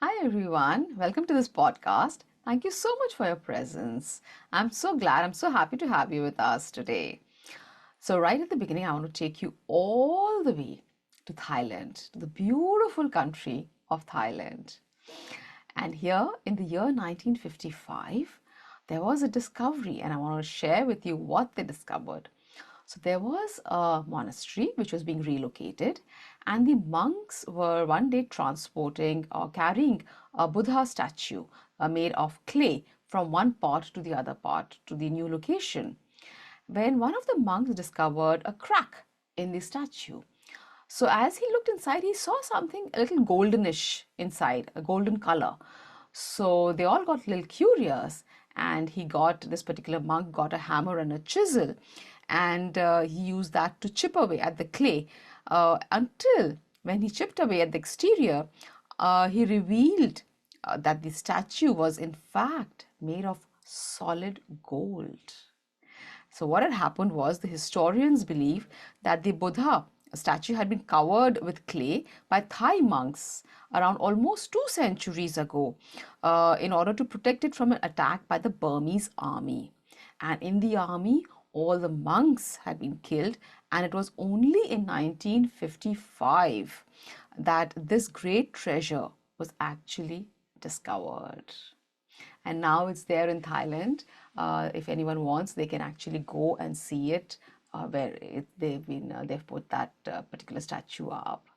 Hi everyone, welcome to this podcast. Thank you so much for your presence. I'm so glad, I'm so happy to have you with us today. So, right at the beginning, I want to take you all the way to Thailand, to the beautiful country of Thailand. And here in the year 1955, there was a discovery, and I want to share with you what they discovered. So there was a monastery which was being relocated, and the monks were one day transporting or carrying a Buddha statue made of clay from one part to the other part to the new location. When one of the monks discovered a crack in the statue. So as he looked inside, he saw something a little goldenish inside, a golden color. So they all got a little curious, and this particular monk got a hammer and a chisel, and he used that to chip away at the clay until when he chipped away at the exterior, he revealed that the statue was in fact made of solid gold. So, what had happened was the historians believe that the Buddha statue had been covered with clay by Thai monks around almost 2 centuries ago in order to protect it from an attack by the Burmese army. And in the army, all the monks had been killed, and it was only in 1955 that this great treasure was actually discovered, and now it's there in Thailand. If anyone wants, they can actually go and see it, they've put that particular statue up.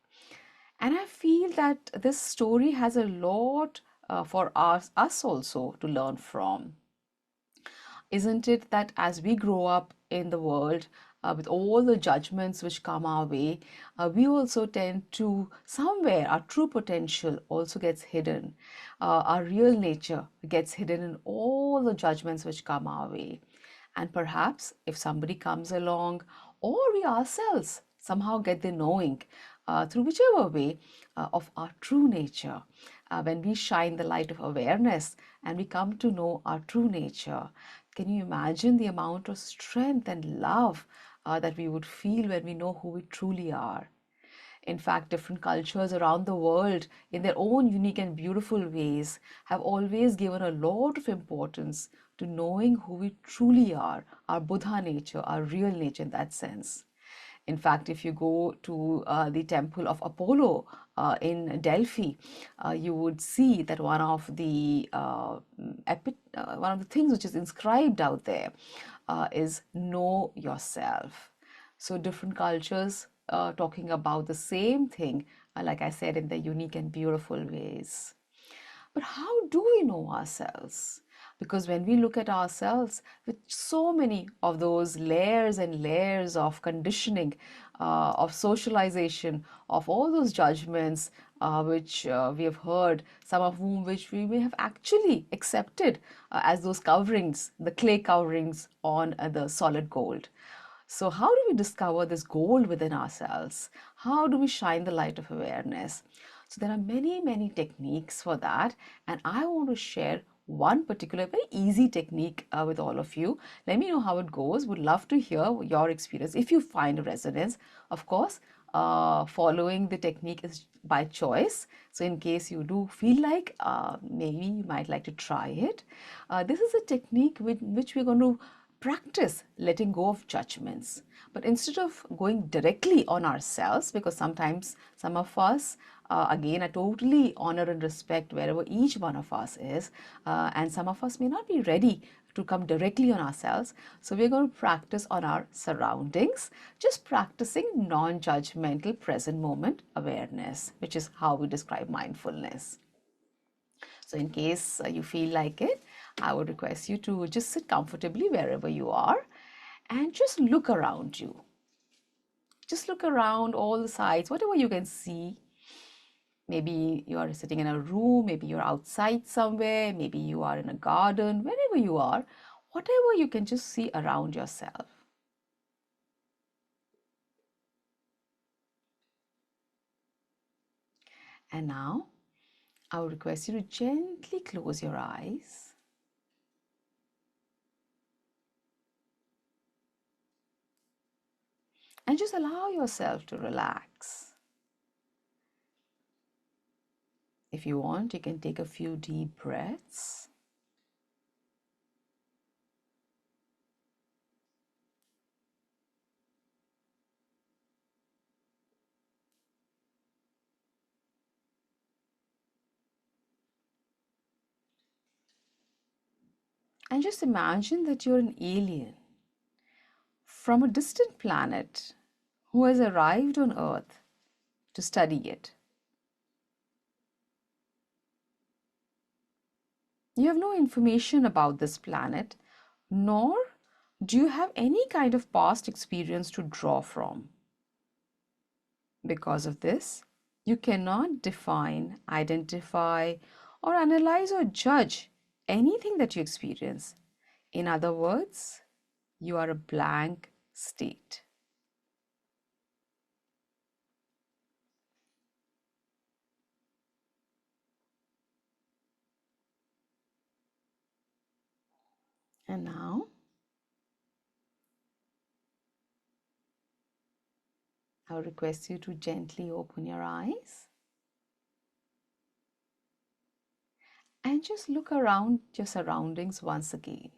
And I feel that this story has a lot for us also to learn from. Isn't it that as we grow up in the world with all the judgments which come our way, we also tend to, somewhere, our true potential also gets hidden. Our real nature gets hidden in all the judgments which come our way. And perhaps if somebody comes along, or we ourselves somehow get the knowing through whichever way of our true nature, when we shine the light of awareness and we come to know our true nature, can you imagine the amount of strength and love that we would feel when we know who we truly are? In fact, different cultures around the world, in their own unique and beautiful ways, have always given a lot of importance to knowing who we truly are, our Buddha nature, our real nature in that sense. In fact, if you go to the temple of Apollo in Delphi, you would see that one of the things which is inscribed out there is know yourself. So different cultures talking about the same thing, like I said, in their unique and beautiful ways. But how do we know ourselves? Because when we look at ourselves with so many of those layers and layers of conditioning, of socialization, of all those judgments which we have heard, some of whom which we may have actually accepted as those coverings, the clay coverings on the solid gold. So, how do we discover this gold within ourselves? How do we shine the light of awareness? So, there are many, many techniques for that, and I want to share one particular very easy technique with all of you. Let me know how it goes. Would love to hear your experience if you find a resonance. Of course, following the technique is by choice. So, in case you do feel like maybe you might like to try it, this is a technique with which we're going to practice letting go of judgments. But instead of going directly on ourselves, because sometimes some of us, again, I totally honor and respect wherever each one of us is, and some of us may not be ready to come directly on ourselves. So we're going to practice on our surroundings, just practicing non-judgmental present moment awareness, which is how we describe mindfulness. So in case you feel like it, I would request you to just sit comfortably wherever you are and just look around you. Just look around all the sides, whatever you can see. Maybe you are sitting in a room, maybe you're outside somewhere, maybe you are in a garden, wherever you are, whatever you can just see around yourself. And now I would request you to gently close your eyes. And just allow yourself to relax. If you want, you can take a few deep breaths. And just imagine that you're an alien from a distant planet who has arrived on Earth to study it. You have no information about this planet, nor do you have any kind of past experience to draw from. Because of this, you cannot define, identify, or analyze or judge anything that you experience. In other words, you are a blank state. And now, I would request you to gently open your eyes and just look around your surroundings once again.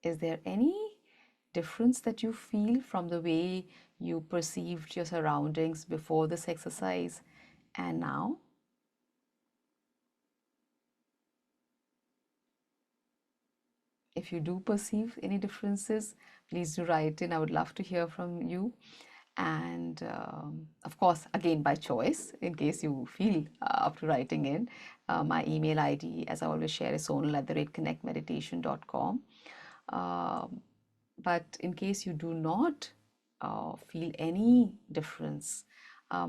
Is there any difference that you feel from the way you perceived your surroundings before this exercise and now? If you do perceive any differences, please do write in. I would love to hear from you. And of course, again, by choice, in case you feel up to writing in, my email ID, as I always share, is sonal@connectmeditation.com. But in case you do not feel any difference,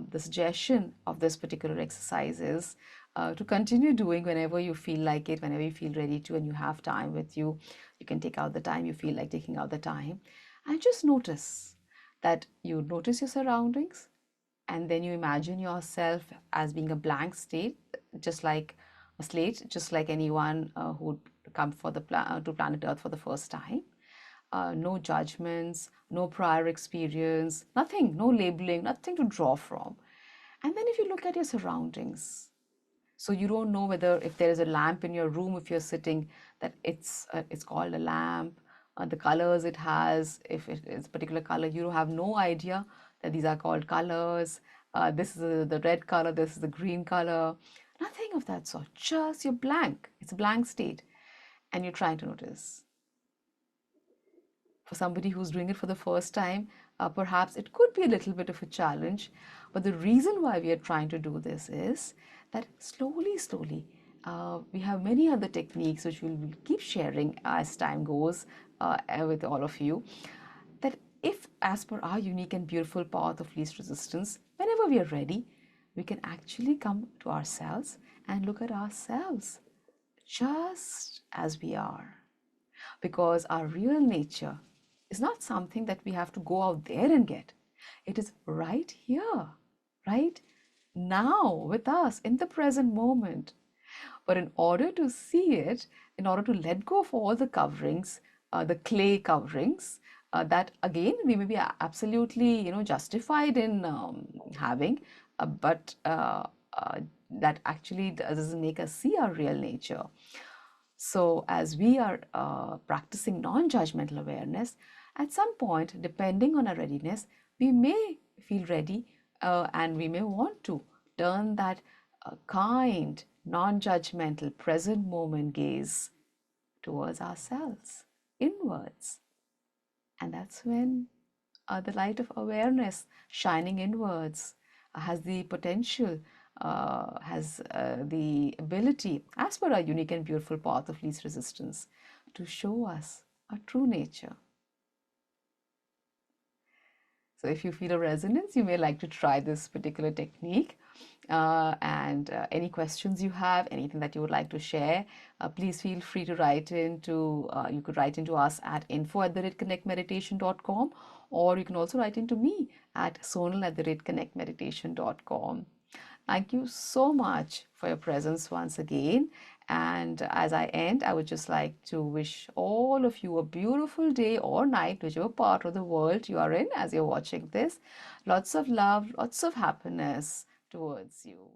the suggestion of this particular exercise is to continue doing whenever you feel like it, whenever you feel ready to, and you have time with you. You can take out the time you feel like taking out the time, and just notice that you notice your surroundings, and then you imagine yourself as being a blank state, just like a slate, just like anyone who would come for to planet Earth for the first time. No judgments, no prior experience, nothing, no labeling, nothing to draw from. And then if you look at your surroundings, so you don't know whether if there is a lamp in your room, if you're sitting, that it's called a lamp. The colors it has, if it is a particular color, you have no idea that these are called colors. This is the red color, this is the green color. Nothing of that sort. Just you're blank. It's a blank state, and you're trying to notice. For somebody who's doing it for the first time, perhaps it could be a little bit of a challenge. But the reason why we are trying to do this is that slowly, we have many other techniques which we'll keep sharing as time goes with all of you. That if, as per our unique and beautiful path of least resistance, whenever we are ready, we can actually come to ourselves and look at ourselves just as we are. Because our real nature is not something that we have to go out there and get. It is right here, right now with us in the present moment. But in order to see it, in order to let go of all the coverings, the clay coverings, that again we may be absolutely justified in having, but that actually doesn't make us see our real nature. So, as we are practicing non judgmental awareness, at some point, depending on our readiness, we may feel ready and we may want to turn that kind, non judgmental, present moment gaze towards ourselves, inwards. And that's when the light of awareness shining inwards has the potential, has the ability, as per our unique and beautiful path of least resistance, to show us our true nature. So if you feel a resonance, you may like to try this particular technique. And any questions you have, anything that you would like to share, please feel free to write into, you could write into us at info@connectmeditation.com, or you can also write into me at sonal@connectmeditation.com. Thank you so much for your presence once again. And as I end, I would just like to wish all of you a beautiful day or night, whichever part of the world you are in as you're watching this. Lots of love, lots of happiness towards you.